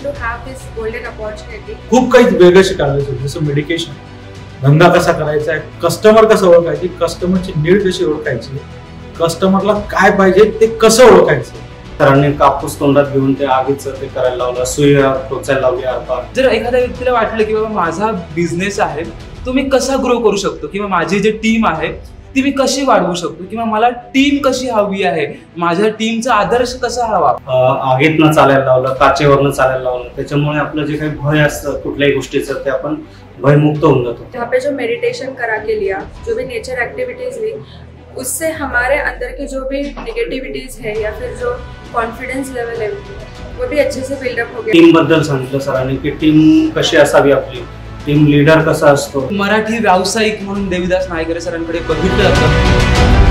to have this golden opportunity. खूप काही वेगळं शिकायला, जसं मेडिकेशन, धंदा कसा करायचा आहे, कस्टमर कसं ओळखायचे, कस्टमरची नीड कशी ओळखायची, कस्टमरला काय पाहिजे ते कसं ओळखायचं. सरांनी कापूस तोंडात घेऊन ते आगीचं ते करायला लावलं, सुई टोचायला लावली आरपार. जर एखाद्या व्यक्तीला वाटलं की बाबा माझा बिझनेस आहे तो मी कसा ग्रो करू शकतो, किंवा माझी जी टीम आहे ती मी कशी वाढवू शकतो, किंवा मला टीम कशी हवी आहे, माझ्या टीमचा आदर्श कसा हवा. आगीतनं चालायला लावलं, काचेवरनं चालायला लावलं, त्याच्यामुळे आपलं जे काही भय असतं कुठल्याही गोष्टीचं ते आपण भयमुक्त होऊन जातो. यहाँ पे जो मेडिटेशन करा के लिया, जो भी नेचर एक्टिविटीज ली, उससे हमारे अंदर की जो भी नेगेटिविटीज है या फिर जो कॉन्फिडेंस लेवल है वो भी अच्छे से बिल्डअप हो गया. टीम बद्दल सांगितलं सरांनी की टीम कशी असावी, आपली टीम लीडर कसा असतो. मराठी व्यावसायिक म्हणून देविदास नायगरे सरांकडे बघितलं जातं.